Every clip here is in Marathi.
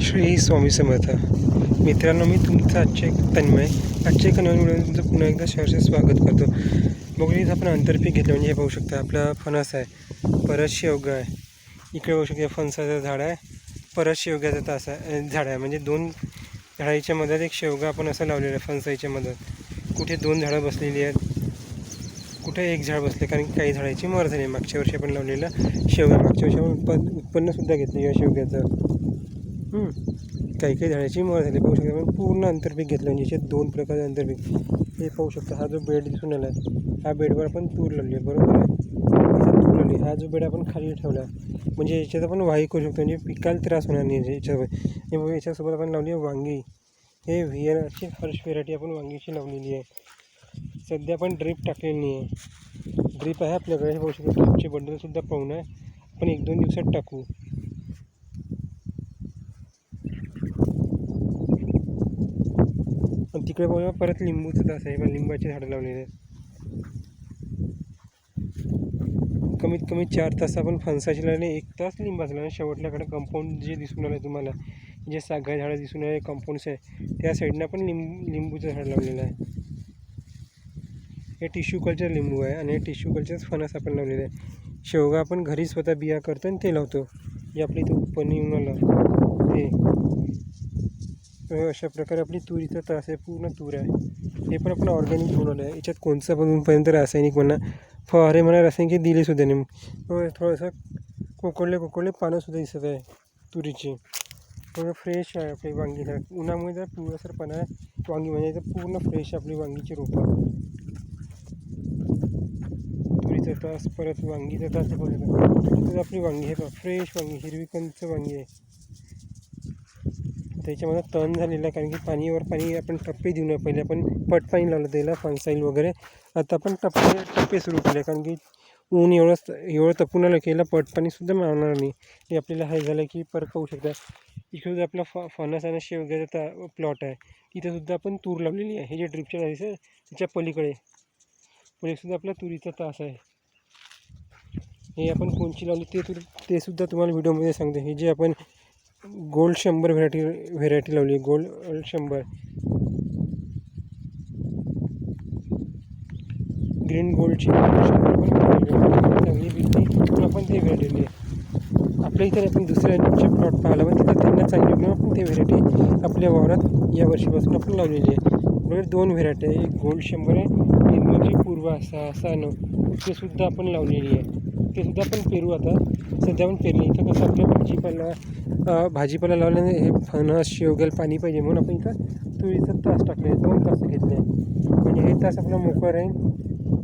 श्री स्वामी समर्थ. मित्रांनो, मी तुमचं आजचे एक तन्मय. आजच्या एका नवीन व्हिडिओ तुमचं पुन्हा एकदा सहर्ष स्वागत करतो. बघून इथं आपण आंतरपीक घेतलं. म्हणजे हे पाहू शकता, आपला फणस आहे, परत शेवगा आहे. इकडे बघू शकता फणसाचं झाड आहे, परत शेवग्याचं तास आहे झाड आहे. म्हणजे दोन झाडाच्या मधात एक शेवगा आपण असं लावलेलं आहे. फणसाच्या मधात कुठे दोन झाडं बसलेली आहेत, कुठे एक झाड बसले, कारण की काही झाडाची मर झाली. मागच्या वर्षी आपण लावलेलं शेवगा, मागच्या वर्षी आपण उत्पन्नसुद्धा घेतलं या शेवग्याचं. काही काही झाडाची मर झाली. पाहू शकता आपण पूर्ण आंतरपीक घेतलं. म्हणजे याच्यात दोन प्रकारचे आंतरपीक हे पाहू शकता. हा जो बेड दिसून आला आहे, ह्या बेडवर आपण तूर लावली आहे, बरोबर आहे. तूर लावली. हा जो बेड आपण खाली ठेवला, म्हणजे याच्यात आपण वाही करू शकतो. म्हणजे पिकाला त्रास होणार नाही याच्यावर. याच्यासोबत आपण लावली आहे वांगी. हे व्हीएनआरची हर्ष व्हेरायटी आपण वांगीची लावलेली आहे. सध्या आपण ड्रीप टाकलेली नाही आहे. ड्रीप आहे आपल्याकडे. हे पाहू शकतो. ड्रीपचे बंडलसुद्धा पाहून आहे, आपण 1-2 दिवसात टाकू. पण तिकडे बघा परत लिंबूचं तास आहे. लिंबाची झाडं लावलेली आहेत. कमीत कमी 4 तास आपण फणसाची लावले, 1 तास लिंबाचं लावले. शेवटल्याकडे कंपाऊंड जे दिसून आलं तुम्हाला, जे सागाय झाडं दिसून आले कंपाऊंड्स आहे, त्या साईडनं आपण लिंबूचं झाड लावलेलं आहे. हे टिश्यू कल्चर लिंबू आहे आणि टिश्यू कल्चर फणस आपण लावलेलं आहे. शेवगा आपण घरी स्वतः बिया करतो आणि ते लावतो. जे आपली इथं उत्पन्न येऊन आलं ते. अशा प्रकारे आपली तुरीचं तास आहे, पूर्ण तूर आहे. हे पण आपण ऑर्गॅनिक घेऊन आलं आहे. याच्यात कोणचं पण पर्यंत रासायनिक म्हणा, फवारे म्हणा, रासायनिक दिलेसुद्धा नाही. थोडंसं कोकडले पानंसुद्धा दिसत आहे तुरीची. थोडं फ्रेश आहे आपली वांगी. उन्हामुळे जर पिवळसरपणा आहे वांगी, म्हणजे पूर्ण फ्रेश आपली वांगीची रोपं. तुरीचा तास, परत वांगीचा तास बघा. आपली वांगी हे फ्रेश वांगी, हिरवी कंच वांगी आहे. त्याच्यामध्ये तण झालेलं आहे, कारण की पाणी आपण टप्पे देऊ नये. पहिले आपण पट पाणी लावलं त्याला फणसाईल वगैरे. आता आपण टप्पे सुरू केले, कारण की ऊन एवढं तपून आलं केलं पट पाणीसुद्धा मारणार नाही. हे आपल्याला हे झालं की परत पाहू शकता. इकडे आपला फणस आणि शेवग्याचा प्लॉट आहे. तिथेसुद्धा आपण तूर लावलेली आहे. हे जे ड्रिपच्या जायचं त्याच्या पलीकडेसुद्धा आपला तुरीचा तास आहे. हे आपण कोणची लावली ते सुद्धा तुम्हाला व्हिडिओमध्ये सांगते. हे जे आपण गोल्ड 100 व्हेरायटी लावली, गोल्ड 100 ग्रीन गोल्डची चांगली पिकली, पण आपण ते व्हेरायटी आहे. आपल्या इथे आपण दुसऱ्यांचे प्लॉट पाहिला, पण तिथं त्यांना चांगली म्हणून आपण ते व्हेरायटी आपल्या वावरात या वर्षीपासून आपण लावलेली आहे. बरोबर 2 व्हेरायटी आहे. एक गोल्ड 100 आहे, निर्मलची पूर्व असा ते सुद्धा आपण लावलेली आहे. ते सुद्धा आपण पेरू. आता सध्या आपण पेरली. इथं कसं आपल्या भाजीपाला लावल्याने हे फणस शेवग्याला पाणी पाहिजे, म्हणून आपण इथं तुरीचं तास टाकले. 2 तास घेतले, म्हणजे हे तास आपला मोकळं राहील.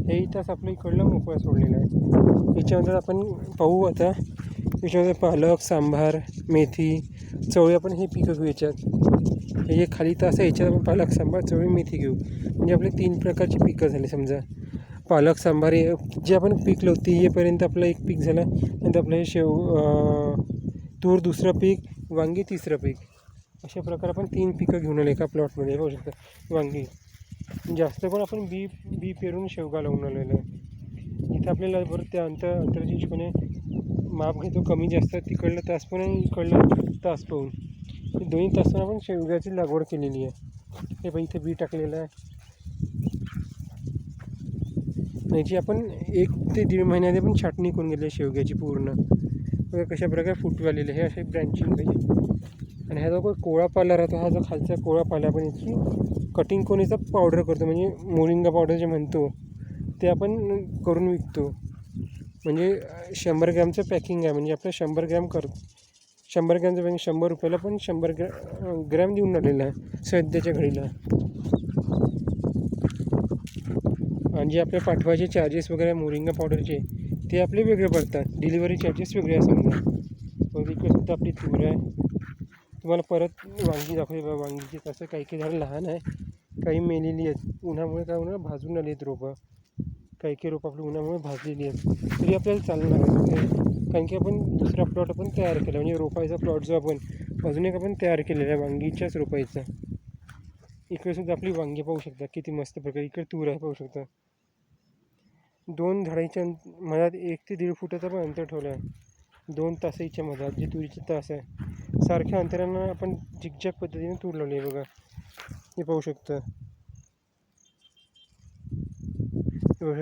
हेही तास आपल्या इकडलं मोकळं सोडलेलं आहे. याच्यानंतर आपण पाहू आता. याच्यामध्ये पालक, सांबार, मेथी, चवळी आपण हे पिकं घेऊ. याच्यात हे जे खाली तास आहे, याच्यात आपण पालक, सांबार, चवळी, मेथी घेऊ. म्हणजे आपले 3 प्रकारची पिकं झाली. समजा पालक, सांबार जे आपण पीक लावते येपर्यंत आपलं एक पीक झालं. नंतर आपलं हे तूर दुसरं पीक, वांगी तिसरं पीक. अशा प्रकारे आपण 3 पिकं घेऊन आले एका प्लॉटमध्ये. होऊ शकतं वांगी. जास्त पण आपण बी पेरून शेवगा लावून आलेलं आहे. इथं आपल्याला बरं त्या अंतराच्या हिशोबाने माप घेतो, कमी जास्त तिकडलं तास पण आणि इकडलं तास पाहून. हे दोन्ही तासानं आपण शेवग्याची लागवड केलेली आहे. हे पण इथे बी टाकलेलं आहे. याची आपण 1 ते 1.5 महिन्यामध्ये पण छाटणी करून घेतली शेवग्याची पूर्ण. बघा कशा प्रकारे फुटू आलेले. हे असे ब्रँचिंग पाहिजे. आणि ह्या जो कोवळा पाला राहतो, हा जो खालचा कोवळा पाला, आपण याची कटिंग करून याचा पावडर करतो. म्हणजे मोरिंगा पावडर जे म्हणतो ते आपण करून विकतो. म्हणजे 100 ग्रॅमचं पॅकिंग आहे. म्हणजे आपलं 100 ग्रॅमचं पॅकिंग 100 रुपयाला, पण 100 ग्रॅम देऊन आलेलं आहे सध्याच्या घडीला. आणि जे आपल्या पाठवायचे चार्जेस वगैरे मोरिंगा पावडरचे ते आपले वेगळे पडतात. डिलिव्हरी चार्जेस वेगळे आहे समजा. मग इकडेसुद्धा आपली तूर आहे. तुम्हाला परत वांगी दाखवली. बघा वांगीची तसं काही झाडं लहान आहे, काही मेलेली आहेत. उन्हामुळे काय होणार, भाजून आली आहेत रोपं. काही रोपं आपली उन्हामुळे भाजलेली आहेत. तरी आपल्याला चालणार आहे, कारण की आपण दुसरा प्लॉट आपण तयार केला. म्हणजे रोपायचा प्लॉट जो आपण अजून एक आपण तयार केलेला आहे वांगीच्याच रोपायचा. इकडेसुद्धा आपली वांगी पाहू शकता किती मस्त प्रकारे. इकडे तूर आहे पाहू शकता. 2 झाडांच्या मधात 1 ते 1.5 फुटाचं पण अंतर ठेवलं आहे. 2 तासाच्या मधात जे तुरीचे तास आहे सारख्या अंतरानं आपण झिकझॅक पद्धतीने तूर लावली आहे बघा. हे पाहू शकता.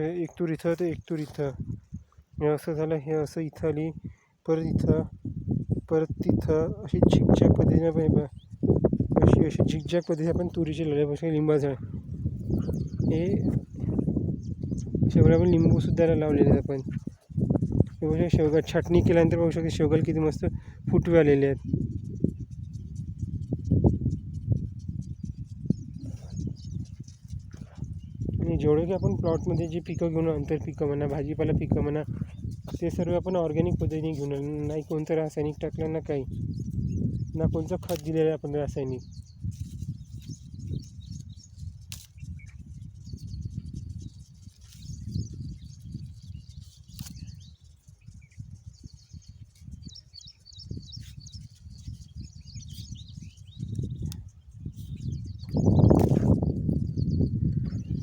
एक तूर इथं तर एक तूर इथं. हे असं झालं, हे असं इथं आली, परत इथं, परत तिथं, अशी झिकझॅक पद्धतीने पण अशी झिकझॅक पद्धतीने आपण तुरीचे लावल्यापासून लिंबाचं हे शेवगा आपण लिंबूसुद्धा लावलेले आहेत आपण. हे बघा शेवगा छाटणी केल्यानंतर पाहू शकता शेवगाला किती मस्त फुटवे आलेले आहेत. आणि जेवढे की आपण प्लॉटमध्ये जे पिकं घेऊन आंतर पिकं म्हणा, भाजीपाला पिकं म्हणा, ते सर्व आपण ऑर्गॅनिक पद्धतीने घेऊन आलो. नाही कोणतं रासायनिक टाकलं ना काही, ना कोणतं खत दिलेलं आहे आपण रासायनिक.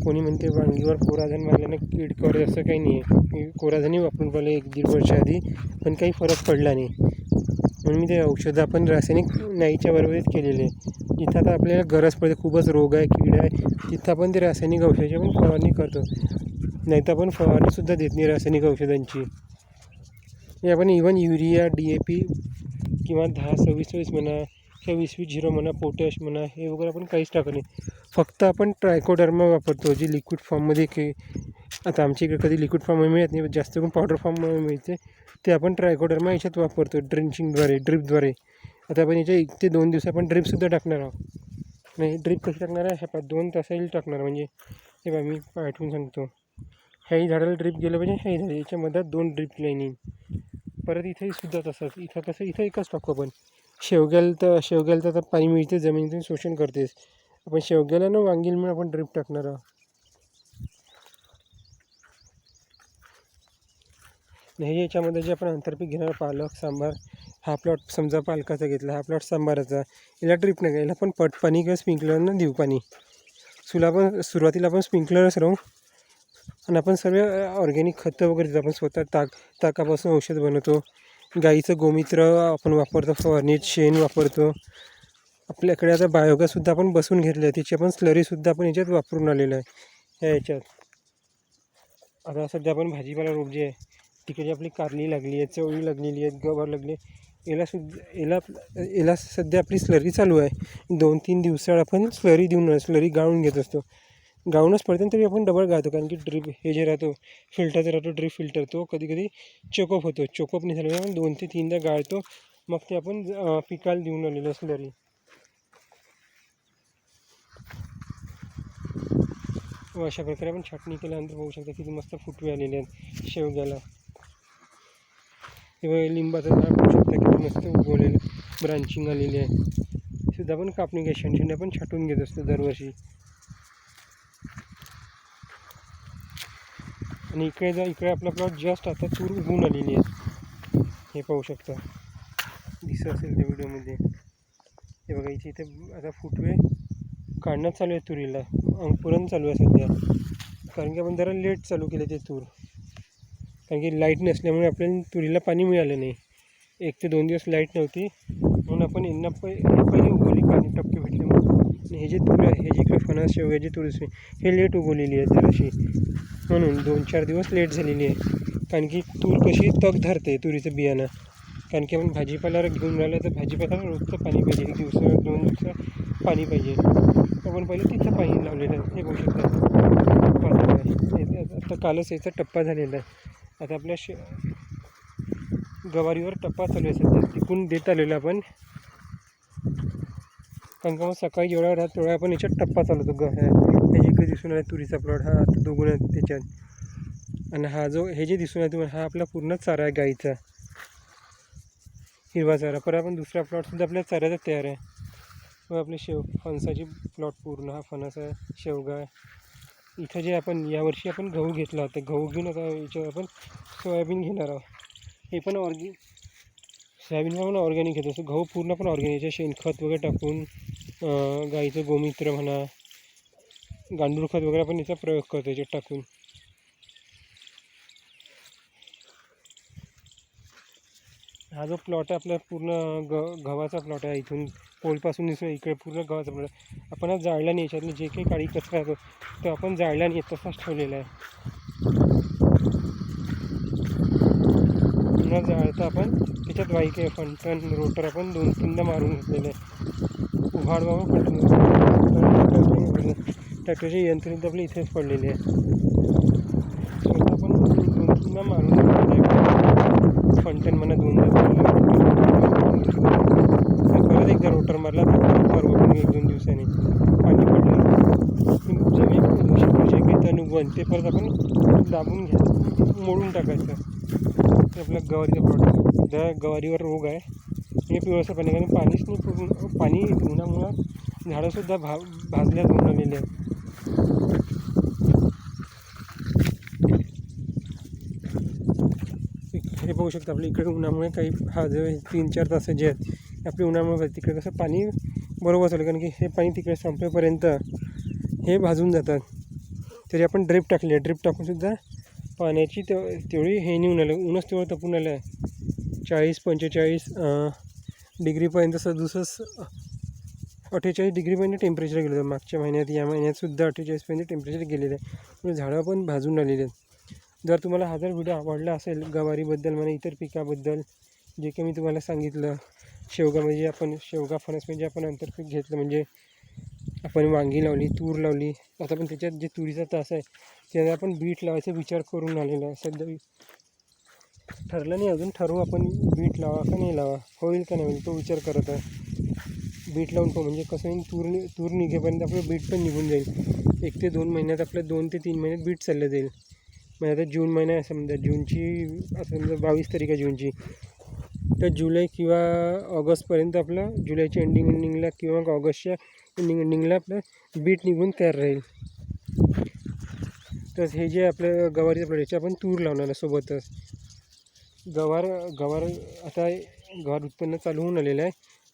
कोणी म्हणते वांगीवर कोराधन मारल्यानं कीड कवर, असं काही नाही आहे. मी कोराधनही वापरून पाहिलं 1-1.5 वर्ष आधी, पण काही फरक पडला नाही. म्हणून मी ते औषधं आपण रासायनिक नाहीच्या बरोबरच केलेले आहे. जिथं आता आपल्याला गरज पडते, खूपच रोग आहे, कीड आहे, तिथं आपण ते रासायनिक औषधाची आपण फवारणी करतो. नाही तर आपण फवारणीसुद्धा देत नाही रासायनिक औषधांची. हे आपण इव्हन युरिया, DAP किंवा 10-26-26 म्हणा किंवा 20-20-0 म्हणा, पोटॅश म्हणा, हे वगैरे आपण काहीच टाकत नाही. फक्त आपण ट्रायकोडर्मा वापरतो, जे लिक्विड फॉर्ममध्ये आता आमच्या इकडे कधी लिक्विड फॉर्ममध्ये मिळत नाही, जास्त करून पावडर फॉर्ममध्ये मिळते. ते आपण ट्रायकोडर्मा याच्यात वापरतो ड्रिपद्वारे. आता आपण याच्या 1 ते 2 दिवस आपण ड्रिपसुद्धा टाकणार आहोत. नाही, ड्रिप कशी टाकणार आहे, ह्या 2 तासाला टाकणार. म्हणजे हे बघा मी आठवून सांगतो. ह्याही झाडाला ड्रिप गेलं पाहिजे, ह्याही झालं, याच्या मधात 2 ड्रिप लाईनिंग. परत इथंही सुद्धा तसंच. इथं कसं, इथं एकच टाकू आपण. शेवग्याला तर पाणी मिळते, जमिनीतून शोषण करतेच. आपण शेवग्याला ना वांगीला म्हणून आपण ड्रिप टाकणार आहोत. नाही, याच्यामध्ये जे आपण आंतरपीक घेणार, पालक, सांबार, हा प्लॉट समजा पालकाचा घेतला, हा प्लॉट सांबाराचा, याला ड्रिप नाही, याला पण पट पाणी किंवा स्प्रिंकलरनं देऊ पाणी. सुरुवातीला आपण स्प्रिंकलरच राहू. आणि आपण सर्व ऑर्गॅनिक खतं वगैरे देतो. आपण स्वतः ताकापासून औषध बनवतो. गाईचं गोमूत्र आपण वापरतो, फवारणीत शेण वापरतो. आपल्याकडे आता बायोगॅससुद्धा आपण बसून घेतलं आहे, त्याची आपण स्लरीसुद्धा आपण याच्यात वापरून आलेलं आहे ह्याच्यात. आता सध्या आपण भाजीपाला रोप जे आहे, तिकडे आपली कारली लागली आहे, चवळी लागलेली आहेत, गवार लागले, याला सध्या आपली स्लरी चालू आहे. 2-3 दिवसाआड आपण स्लरी देऊन स्लरी गाळून घेत असतो. गाळूनच पडते तरी आपण डबल गाळतो, कारण की ड्रिप हे जे राहतो फिल्टरचा राहतो, ड्रिप फिल्टर, तो कधी कधी चोकअप होतो. चोकअप नाही झालं आपण 2 ते 3दा गाळतो, मग ते आपण पिकाला देऊन आलेलं स्लरी. अशा प्रकारे आपण छाटणी केल्यानंतर पाहू शकता किती मस्त फुटवे आलेले आहेत शेवग्याला. हे लिंबाचं झाड पाहू शकता किती मस्त उगवलेलं, ब्रांचिंग आलेली आहे. सुद्धा आपण कापणी घ्या, शेंडे आपण छाटून घेत असतो दरवर्षी. आणि इकडे आपला प्लॉट जस्ट आता तूर उगवून आलेली आहे. हे पाहू शकता, दिसत असेल त्या व्हिडिओमध्ये. हे बघा इथे आता फुटवे काढणं चालू आहे तुरीला, अंकुरण चालू आहे सध्या. कारण की आपण जरा लेट चालू केले ते तूर, कारण की लाईट नसल्यामुळे आपल्याला तुरीला पाणी मिळालं नाही. 1 ते 2 दिवस लाईट नव्हती, म्हणून आपण यांना पहिले उगवली, पाणी टपके भेटले म्हणून. आणि हे जे तूर आहे, हे जे इकडे फणस शेवग्याची तूर हे लेट उगवलेली आहे जराशी, म्हणून 2-4 दिवस लेट झालेली आहे. कारण की तूर कशी तग धरते तुरीचं बियाणं. कारण की आपण भाजीपाला घेऊन राहिलं तर भाजीपाल्याला रोजचं पाणी पाहिजे, 1 दिवस 2 दिवस पाणी पाहिजे. आपण पहिले तिथं पाणी लावलेलं आहे. हे बघू शकता पाणी आहे. आता कालच याचा टप्पा झालेला आहे. आता आपल्या गवारीवर टप्पा चालू आहे सध्या, तिकून देत आलेला आपण. कारण का मग सकाळी जेवढा राहत तेवढा आपण याच्यात टप्पा चालवतो. हे इकडे दिसून आला तुरीचा प्लॉट, हा आता 2 आहेत त्याच्यात. आणि हा जो हे जे दिसून आहे तुम्हाला, हा आपला पूर्ण चारा आहे गाईचा, हिरवा चारा. परत आपण दुसरा प्लॉटसुद्धा आपल्या चाऱ्याचा तयार आहे. मग आपले फणसाची प्लॉट पूर्ण, हा फणस आहे, शेवगा आहे. इथं जे आपण यावर्षी आपण गहू घेतला होता, गहू घेऊन आता याच्यावर आपण सोयाबीन घेणार आहोत. हे पण सोयाबीन पण ऑर्गॅनिक घेतो असतो. गहू पूर्ण पण ऑर्गॅनिक, शेणखत वगैरे टाकून, गाईचं गोमूत्र म्हणा, गांडूळ खत वगैरे आपण याचा प्रयोग करतो याच्यात टाकून. हा जो प्लॉट आहे आपला पूर्ण गव्हाचा प्लॉट आहे. इथून पोलपासून दिसून इकडे पूर्ण गव्हाचा प्लॉट आहे. आपण आज जाळला नाही, याच्यातले जे काही काळी कचरा येतो तो आपण जाळला नाही, तसाच ठेवलेला आहे. पुन्हा जाळता आपण त्याच्यात वाईक आहे, फंटन रोटर आपण 2-3दा मारून घेतलेलं आहे. उभाड बाबा फंटन ट्रॅक्टरचे यंत्रणा आपले इथेच पडलेले आहे. स्वतः आपण 2-3दा मारून घेतलेलं आहे. फंटन म्हणा 2दा परत एकदा रोटर मारला तर परवा 1-2 दिवसांनी पाणी पडलं जमीन जे तण उगवण ते परत आपण दाबून घ्यायचं, मोडून टाकायचं. ते आपल्या गवारीचा प्लॉट. त्या गवारीवर रोग आहे हे पिवळसं पाणी, कारण पाणीच नाही, पूर्ण पाणी उन्हामुळं झाडंसुद्धा भाजल्या जाऊन आलेले आहेत. हे बघू शकता आपल्या इकडे उन्हामुळे काही हा जो 3-4 तास जे आहेत आपले उन्हामुळे तिकडे कसं पाणी बरोबर चालू, कारण की हे पाणी तिकडे संपेपर्यंत हे भाजून जातात. तरी आपण ड्रिप टाकली आहे, ड्रिप टाकूनसुद्धा पाण्याची तेवढी हे नेऊन आलं, ऊनच तेवढं तपून आलं आहे. 40-45 डिग्रीपर्यंत 48 डिग्रीपर्यंत टेम्परेचर गेलं होतं मागच्या महिन्यात. या महिन्यातसुद्धा 48पर्यंत टेम्परेचर गेलेलं आहे. म्हणजे झाडं पण भाजून आलेली आहेत. जर तुम्हाला हा जर व्हिडिओ आवडला असेल गवारीबद्दल म्हणा, इतर पिकाबद्दल जे काही मी तुम्हाला सांगितलं, शेवगा म्हणजे आपण शेवगा फणस म्हणजे आपण आंतरपीक घेतलं, म्हणजे आपण वांगी लावली, तूर लावली. आता पण त्याच्यात जे तुरीचा तास आहे त्याला आपण बीट लावायचा विचार करून आलेला आहे. सध्या ठरलं नाही अजून, ठरवू आपण बीट लावा का नाही लावा, होईल का नाही होईल तो विचार करत आहे. बीट लावून पाहू, म्हणजे कसं होईल, तूर निघेपर्यंत आपलं बीट पण निघून जाईल. 1 ते 2 महिन्यात आपलं 2 ते 3 महिन्यात बीट चाललं जाईल. म्हणजे आता जून महिना आहे समजा, जूनची समजा 22 तारीख आहे जूनची, तर जुलै किंवा ऑगस्टपर्यंत आपलं, जुलैच्या एंडिंगला किंवा मग ऑगस्टच्या एंडिंगला आपलं बीट निघून तयार राहील. तर हे जे आपलं गवारीचं प्लॉट आपण तूर लावणार आहे सोबतच. गवार आता गवार उत्पन्न चालू होऊन आलेलं आहे.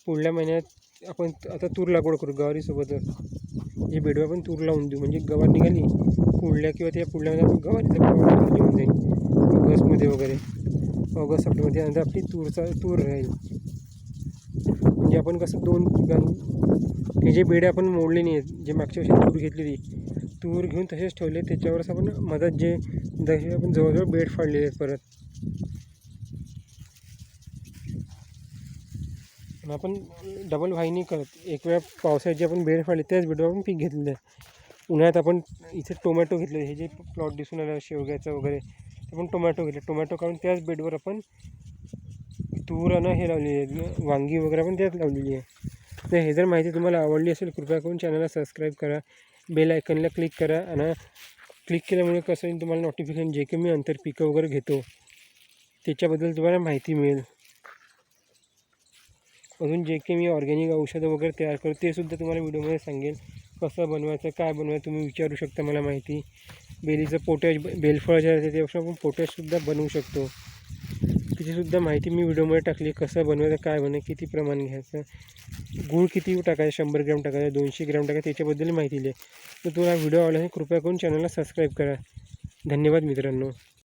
पुढल्या महिन्यात आपण आता तूर लागवड करू गवारीसोबतच. हे बेडवा पण तूर लावून देऊ, म्हणजे गवार निघाली पुढल्या किंवा त्या पुढल्या महिन्यात आपण गवारीचा प्लॉट घेऊन जाईल ऑगस्टमध्ये वगैरे, ऑगस्ट सप्टेंबरमध्ये. नंतर आपली तूर राहील. म्हणजे आपण कसं 2 पिकां हे जे बेडे आपण मोडले नाही आहेत, जे मागच्या वर्षी तूर घेतलेली तूर घेऊन तसेच ठेवले, त्याच्यावरच आपण मधात जे आपण जवळजवळ बेड फाडलेले आहेत परत. आपण डबल व्हाय नाही करत, एक वेळा पावसाळ्यात जे आपण बेड फाडले त्याच बेडवर आपण पीक घेतलेलं आहे. उन्हाळ्यात आपण इथे टोमॅटो घेतले, हे जे प्लॉट दिसून आलं शेवग्याचं वगैरे, आपण टोमॅटो घेतले, टोमॅटो काढून त्याच बेडवर आपण तूर आणि हे लावलेली आहे, वांगी वगैरे पण त्यात लावलेली आहे. तर हे जर माहिती तुम्हाला आवडली असेल कृपया करून चॅनलला सबस्क्राईब करा, बेल आयकनला क्लिक करा. आणि क्लिक केल्यामुळे कसं होईल, तुम्हाला नोटिफिकेशन जे काही मी आंतरपिकं वगैरे घेतो त्याच्याबद्दल तुम्हाला माहिती मिळेल. अजून जे काही मी ऑर्गॅनिक औषधं वगैरे तयार करतो ते सुद्धा तुम्हाला व्हिडिओमध्ये सांगेल. कसं बनवायचं, काय बनवायचं तुम्ही विचारू शकता मला माहिती. बेलीचं पोटॅश, बेलफळ जे आहे त्याच्यापासून आपण पोटॅशसुद्धा बनवू शकतो, त्याचीसुद्धा माहिती मी व्हिडिओमध्ये टाकली. कसं बनवायचं, काय बनवायचं, किती प्रमाण घ्यायचं, गूळ किती टाकायचं, 100 ग्रॅम टाकायचं, 200 ग्रॅम टाकायचं, त्याच्याबद्दल माहिती दिली. तर तुम्हाला व्हिडिओ आवडला कृपया करून चॅनलला सबस्क्राईब करा. धन्यवाद मित्रांनो.